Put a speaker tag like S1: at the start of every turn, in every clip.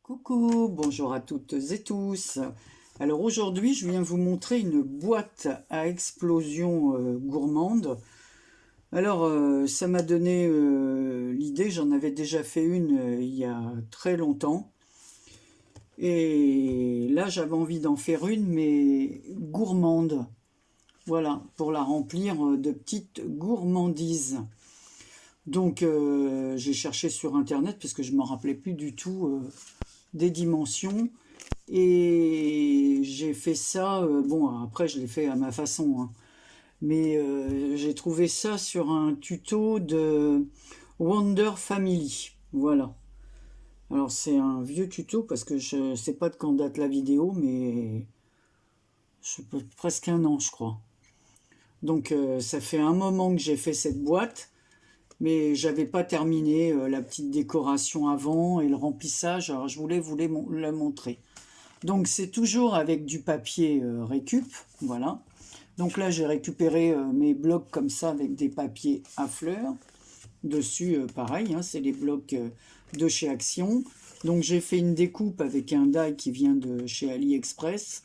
S1: Coucou, bonjour à toutes et tous. Alors aujourd'hui, je viens vous montrer une boîte à explosion gourmande. Alors ça m'a donné l'idée, j'en avais déjà fait une il y a très longtemps. Et là, j'avais envie d'en faire une, mais gourmande. Voilà, pour la remplir de petites gourmandises. Donc j'ai cherché sur internet parce que je ne me rappelais plus du tout des dimensions. Et j'ai fait ça, bon après je l'ai fait à ma façon, hein, mais j'ai trouvé ça sur un tuto de Wonder Family. Voilà. Alors c'est un vieux tuto parce que je ne sais pas de quand date la vidéo, mais presque un an je crois. Donc ça fait un moment que j'ai fait cette boîte, mais j'avais pas terminé la petite décoration avant et le remplissage, alors je voulais vous la montrer. Donc c'est toujours avec du papier récup, voilà. Donc là j'ai récupéré mes blocs comme ça avec des papiers à fleurs. Dessus pareil, hein, c'est les blocs de chez Action. Donc j'ai fait une découpe avec un die qui vient de chez AliExpress.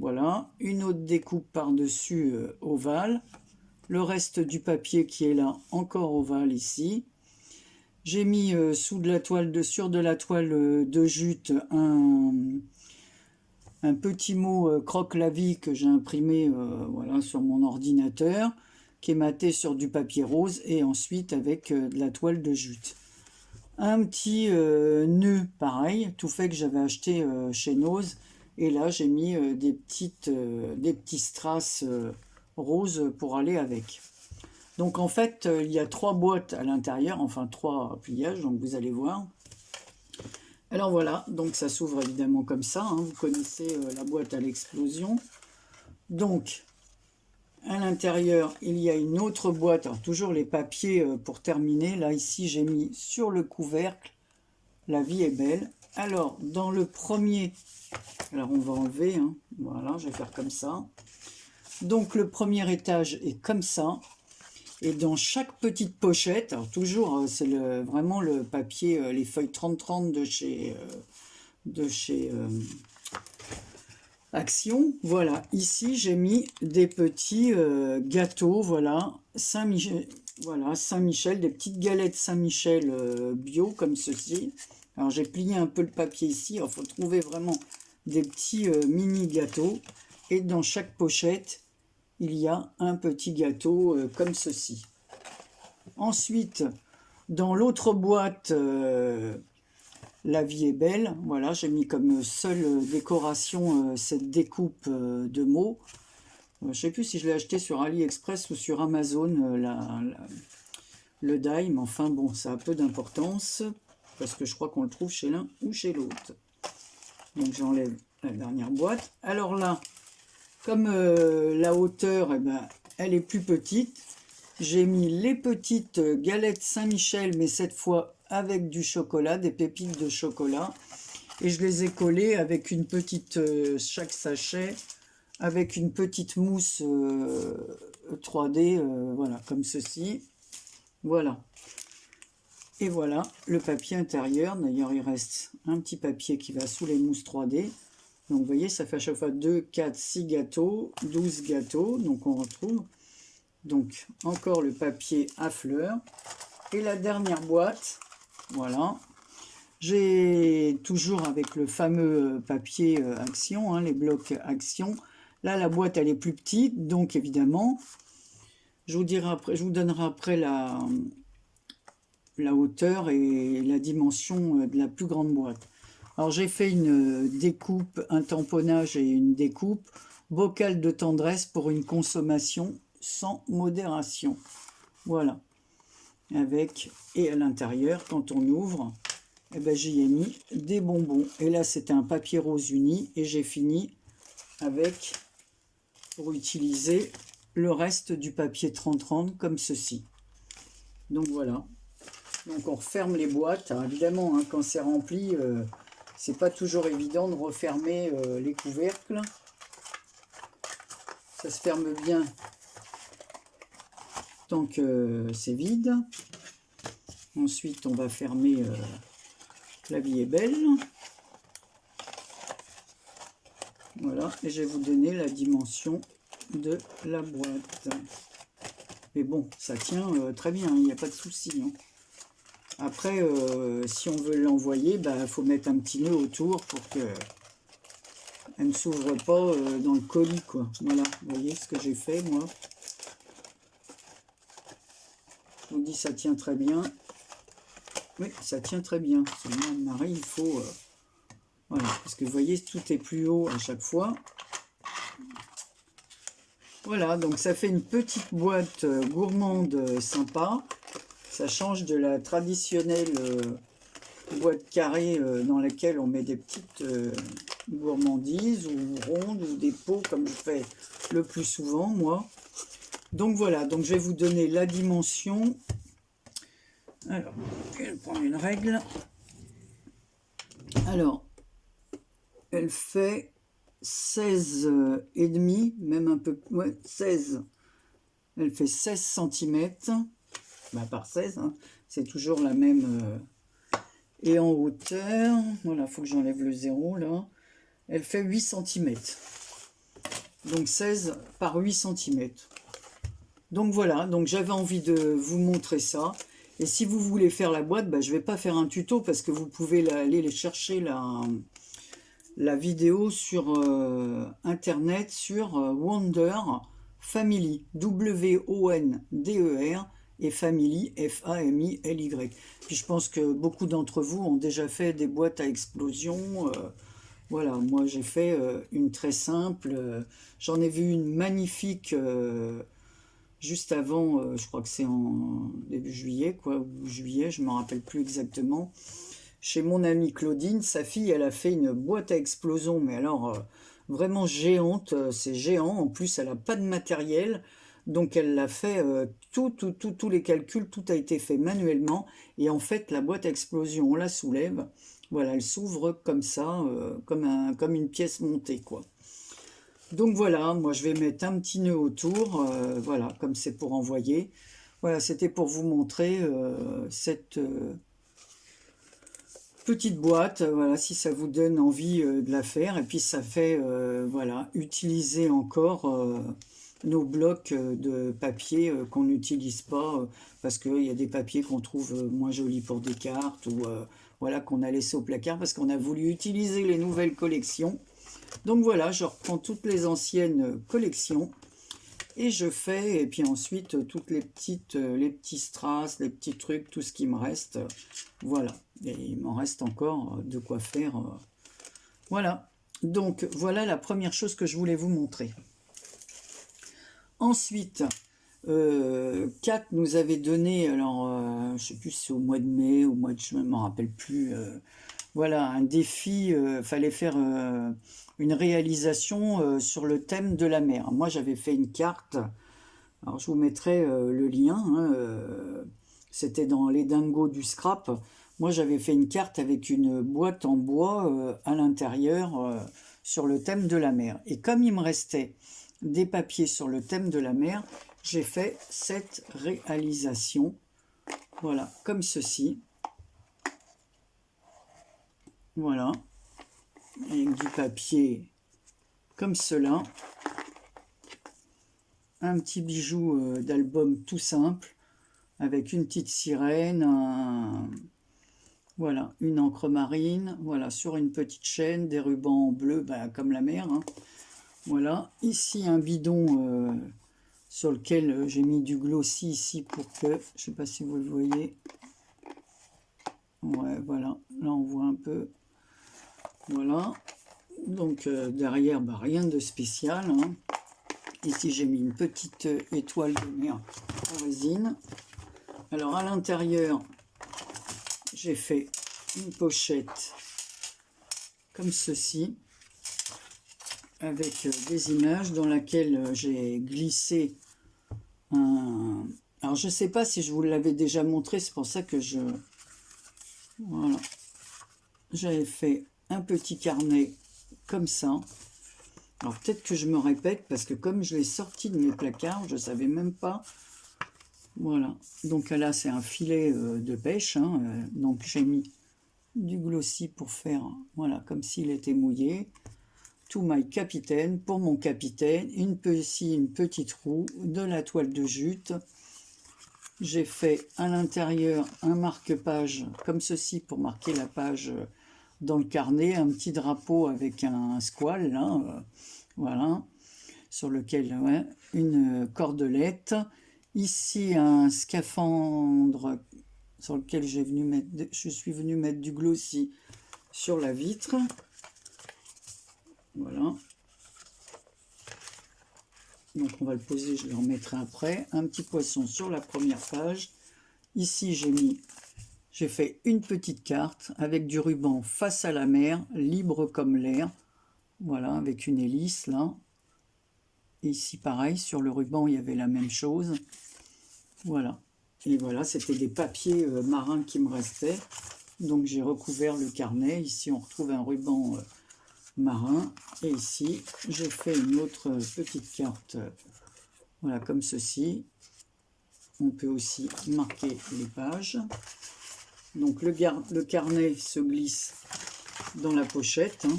S1: Voilà, une autre découpe par-dessus ovale. Le reste du papier qui est là, encore ovale ici. J'ai mis sur de la toile de jute un petit mot croque-la-vie que j'ai imprimé voilà, sur mon ordinateur, qui est maté sur du papier rose et ensuite avec de la toile de jute. Un petit nœud pareil, tout fait que j'avais acheté chez Nose. Et là j'ai mis des petits strass roses pour aller avec. Donc en fait il y a 3 boîtes à l'intérieur, enfin 3 pliages, donc vous allez voir. Alors voilà, donc ça s'ouvre évidemment comme ça, hein, vous connaissez la boîte à l'explosion. Donc, à l'intérieur, il y a une autre boîte, alors toujours les papiers pour terminer. Là, ici, j'ai mis sur le couvercle, la vie est belle. Alors, dans le premier, alors on va enlever, hein, voilà, je vais faire comme ça. Donc, le premier étage est comme ça. Et dans chaque petite pochette, alors toujours, c'est vraiment le papier, les feuilles 30-30 de chez Action. Voilà, ici j'ai mis des petits gâteaux, voilà, Saint-Michel, voilà, Saint-Michel, des petites galettes Saint-Michel bio comme ceci. Alors j'ai plié un peu le papier ici, il faut trouver vraiment des petits mini gâteaux. Et dans chaque pochette, il y a un petit gâteau comme ceci. Ensuite, dans l'autre boîte, la vie est belle. Voilà, j'ai mis comme seule décoration cette découpe de mots. Je ne sais plus si je l'ai acheté sur AliExpress ou sur Amazon, le die, mais enfin bon, ça a peu d'importance parce que je crois qu'on le trouve chez l'un ou chez l'autre. Donc j'enlève la dernière boîte. Alors là, comme la hauteur, eh ben, elle est plus petite, j'ai mis les petites galettes Saint-Michel, mais cette fois avec du chocolat, des pépites de chocolat. Et je les ai collées avec une petite, chaque sachet, avec une petite mousse 3D, voilà, comme ceci. Voilà. Et voilà le papier intérieur. D'ailleurs, il reste un petit papier qui va sous les mousses 3D. Donc, vous voyez, ça fait à chaque fois 2, 4, 6 gâteaux, 12 gâteaux. Donc, on retrouve donc encore le papier à fleurs. Et la dernière boîte, voilà. J'ai toujours avec le fameux papier Action, hein, les blocs Action. Là, la boîte, elle est plus petite. Donc, évidemment, je vous donnerai après la hauteur et la dimension de la plus grande boîte. Alors j'ai fait une découpe, un tamponnage et une découpe, bocal de tendresse pour une consommation sans modération. Voilà. Avec, et à l'intérieur, quand on ouvre, eh ben, j'y ai mis des bonbons. Et là, c'était un papier rose uni et j'ai fini avec, pour utiliser le reste du papier 30-30 comme ceci. Donc voilà. Donc on referme les boîtes. Alors, évidemment, hein, quand c'est rempli, c'est pas toujours évident de refermer les couvercles. Ça se ferme bien tant que c'est vide. Ensuite, on va fermer La vie est belle. Voilà, et je vais vous donner la dimension de la boîte. Mais bon, ça tient très bien, il n'y a pas de souci. Hein. Après, si on veut l'envoyer, il faut mettre un petit nœud autour pour que elle ne s'ouvre pas dans le colis, quoi. Voilà, vous voyez ce que j'ai fait, moi. Je vous dis, ça tient très bien. Oui, ça tient très bien. Seulement, Marie, il faut... voilà, parce que vous voyez, tout est plus haut à chaque fois. Voilà, donc ça fait une petite boîte gourmande sympa. Ça change de la traditionnelle boîte carrée dans laquelle on met des petites gourmandises ou rondes ou des pots comme je fais le plus souvent, moi. Donc voilà, donc je vais vous donner la dimension. Alors, je vais prendre une règle. Alors, elle fait 16 et demi, même un peu, ouais, 16. Elle fait 16 cm, par 16, hein, c'est toujours la même. Et en hauteur, voilà, il faut que j'enlève le 0 là, elle fait 8 cm. Donc 16 par 8 cm. Donc voilà, donc j'avais envie de vous montrer ça. Et si vous voulez faire la boîte, je ne vais pas faire un tuto parce que vous pouvez aller les chercher la vidéo sur internet sur Wonder Family, W-O-N-D-E-R, et Family, F-A-M-I-L-Y. Puis je pense que beaucoup d'entre vous ont déjà fait des boîtes à explosion. Voilà, moi j'ai fait une très simple. J'en ai vu une magnifique juste avant, je crois que c'est en début juillet, quoi, ou juillet, je ne me rappelle plus exactement. Chez mon amie Claudine, sa fille, elle a fait une boîte à explosion, mais alors vraiment géante, c'est géant. En plus, elle n'a pas de matériel, donc elle l'a fait, tous les calculs, tout a été fait manuellement. Et en fait, la boîte à explosion, on la soulève, voilà, elle s'ouvre comme ça, comme une pièce montée, quoi. Donc voilà, moi je vais mettre un petit nœud autour, voilà, comme c'est pour envoyer. Voilà, c'était pour vous montrer cette petite boîte, voilà, si ça vous donne envie de la faire. Et puis ça fait, voilà, utiliser encore nos blocs de papier qu'on n'utilise pas, parce qu'il y a des papiers qu'on trouve moins jolis pour des cartes, ou voilà, qu'on a laissé au placard, parce qu'on a voulu utiliser les nouvelles collections. Donc voilà, je reprends toutes les anciennes collections et je fais, et puis ensuite toutes les petits strass, les petits trucs, tout ce qui me reste, voilà. Et il m'en reste encore de quoi faire, voilà. Donc voilà la première chose que je voulais vous montrer. Ensuite, Kat nous avait donné, alors je sais plus si c'est au mois de mai, au mois de juin, je ne m'en rappelle plus, voilà, un défi, fallait faire une réalisation sur le thème de la mer. Moi, j'avais fait une carte, alors je vous mettrai le lien, hein, c'était dans les dingos du scrap. Moi, j'avais fait une carte avec une boîte en bois à l'intérieur sur le thème de la mer. Et comme il me restait des papiers sur le thème de la mer, j'ai fait cette réalisation, voilà, comme ceci. Voilà, avec du papier comme cela, un petit bijou d'album tout simple, avec une petite sirène, voilà, une encre marine, voilà, sur une petite chaîne, des rubans bleus, comme la mer, hein. Voilà, ici un bidon sur lequel j'ai mis du glossy ici pour que, je ne sais pas si vous le voyez, ouais, voilà, là on voit un peu. Voilà, donc derrière, rien de spécial, hein. Ici, j'ai mis une petite étoile de mer en résine. Alors, à l'intérieur, j'ai fait une pochette comme ceci, avec des images dans laquelle j'ai glissé un... Alors, je ne sais pas si je vous l'avais déjà montré, c'est pour ça que je... Voilà. J'avais fait un petit carnet comme ça. Alors peut-être que je me répète parce que comme je l'ai sorti de mes placards, je ne savais même pas Voilà, donc là c'est un filet de pêche, hein, donc j'ai mis du glossy pour faire, voilà, comme s'il était mouillé. To my capitaine, pour mon capitaine, une petite roue, de la toile de jute. J'ai fait à l'intérieur un marque-page comme ceci pour marquer la page dans le carnet, un petit drapeau avec un squale, là, voilà, sur lequel, ouais, une cordelette. Ici, un scaphandre sur lequel je suis venu mettre du glossy sur la vitre. Voilà. Donc on va le poser, je le remettrai après. Un petit poisson sur la première page. Ici, j'ai fait une petite carte avec du ruban face à la mer, libre comme l'air. Voilà, avec une hélice là. Et ici, pareil, sur le ruban, il y avait la même chose. Voilà. Et voilà, c'était des papiers marins qui me restaient. Donc j'ai recouvert le carnet. Ici, on retrouve un ruban marin. Et ici, j'ai fait une autre petite carte, voilà, comme ceci. On peut aussi marquer les pages. Donc le carnet se glisse dans la pochette. Hein.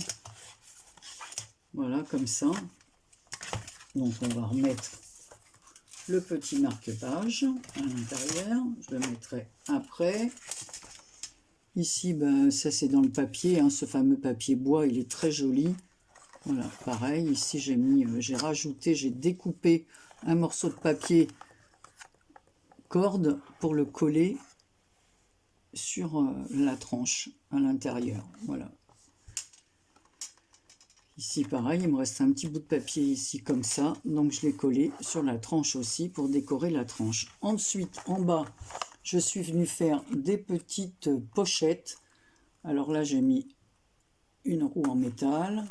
S1: Voilà, comme ça. Donc on va remettre le petit marque-page à l'intérieur. Je le mettrai après. Ici, ben, ça c'est dans le papier, hein, ce fameux papier bois, il est très joli. Voilà, pareil, ici j'ai découpé un morceau de papier corde pour le coller sur la tranche à l'intérieur. Voilà. Ici, pareil, il me reste un petit bout de papier ici comme ça, donc je l'ai collé sur la tranche aussi pour décorer la tranche. Ensuite, en bas, je suis venu faire des petites pochettes. Alors là, j'ai mis une roue en métal,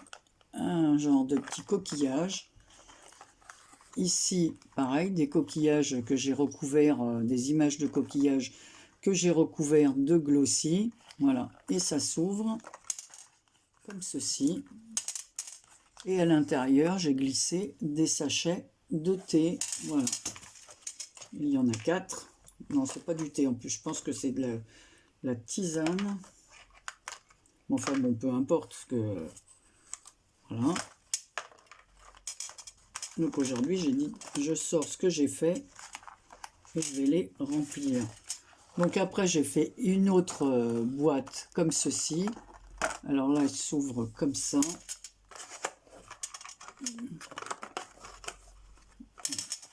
S1: un genre de petit coquillage. Ici, pareil, des coquillages que j'ai recouverts, des images de coquillages que j'ai recouverts de glossy. Voilà, et ça s'ouvre comme ceci. Et à l'intérieur, j'ai glissé des sachets de thé. Voilà. Il y en a 4. Non, c'est pas du thé en plus. Je pense que c'est de la tisane. Bon, enfin bon, peu importe. Parce que voilà. Donc aujourd'hui, j'ai dit, je sors ce que j'ai fait et je vais les remplir. Donc après, j'ai fait une autre boîte comme ceci. Alors là, elle s'ouvre comme ça.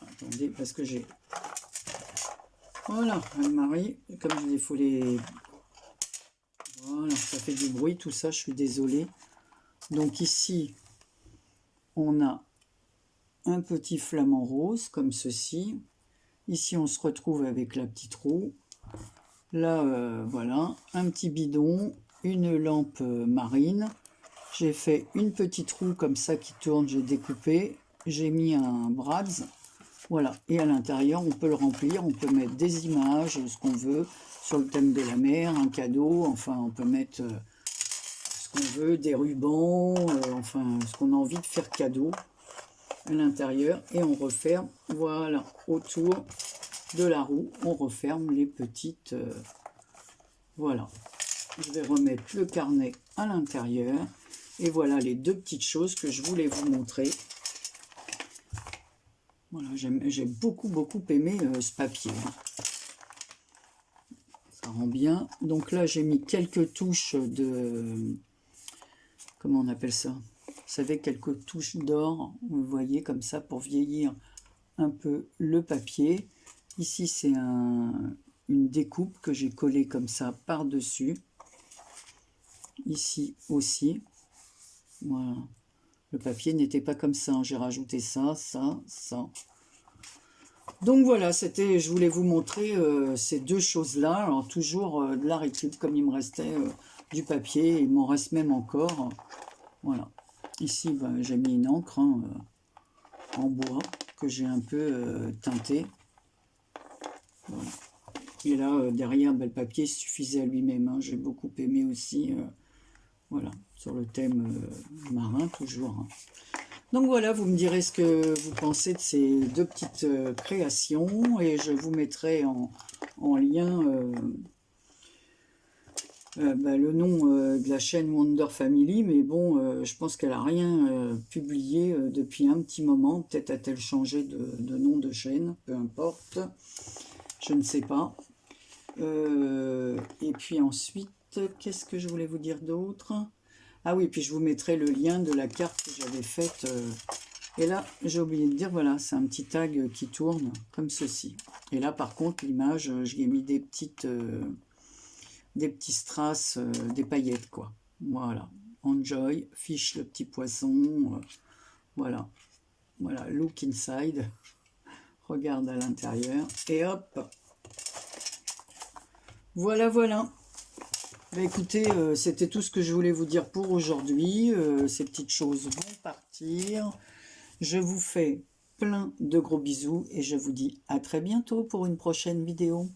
S1: Attendez, parce que j'ai... Voilà, Anne-Marie, comme je dis, il faut les... Voilà, ça fait du bruit, tout ça, je suis désolée. Donc ici, on a un petit flamant rose, comme ceci. Ici, on se retrouve avec la petite roue. Là, voilà, un petit bidon, une lampe marine. J'ai fait une petite roue comme ça qui tourne, j'ai découpé. J'ai mis un brads. Voilà, et à l'intérieur, on peut le remplir, on peut mettre des images, ce qu'on veut, sur le thème de la mer, un cadeau, enfin, on peut mettre ce qu'on veut, des rubans, enfin, ce qu'on a envie de faire cadeau à l'intérieur, et on referme, voilà, autour de la roue, on referme les petites, voilà. Je vais remettre le carnet à l'intérieur, et voilà les deux petites choses que je voulais vous montrer. Voilà, j'ai beaucoup aimé ce papier. Ça rend bien. Donc là, j'ai mis quelques touches de... Comment on appelle ça? Vous savez, quelques touches d'or, vous voyez, comme ça, pour vieillir un peu le papier. Ici, c'est une découpe que j'ai collée comme ça par-dessus. Ici aussi. Voilà. Le papier n'était pas comme ça. J'ai rajouté ça, ça, ça. Donc voilà, je voulais vous montrer ces deux choses-là. Alors toujours de la récup, comme il me restait du papier, il m'en reste même encore. Voilà. Ici, ben, j'ai mis une encre hein, en bois que j'ai un peu teinté. Voilà. Et là, derrière, ben, le papier suffisait à lui-même. Hein. J'ai beaucoup aimé aussi, voilà, sur le thème marin toujours. Hein. Donc voilà, vous me direz ce que vous pensez de ces deux petites créations et je vous mettrai en lien le nom de la chaîne Wonder Family, mais bon, je pense qu'elle n'a rien publié depuis un petit moment. Peut-être a-t-elle changé de nom de chaîne, peu importe, je ne sais pas. Et puis ensuite, qu'est-ce que je voulais vous dire d'autre? Ah oui, puis je vous mettrai le lien de la carte que j'avais faite. Et là, j'ai oublié de dire, voilà, c'est un petit tag qui tourne comme ceci. Et là, par contre, l'image, j'y ai mis des petits strass, des paillettes, quoi. Voilà. Enjoy, fiche le petit poisson. Voilà. Voilà, look inside. Regarde à l'intérieur. Et hop. Voilà, voilà. Bah, écoutez, c'était tout ce que je voulais vous dire pour aujourd'hui. Ces petites choses vont partir. Je vous fais plein de gros bisous et je vous dis à très bientôt pour une prochaine vidéo.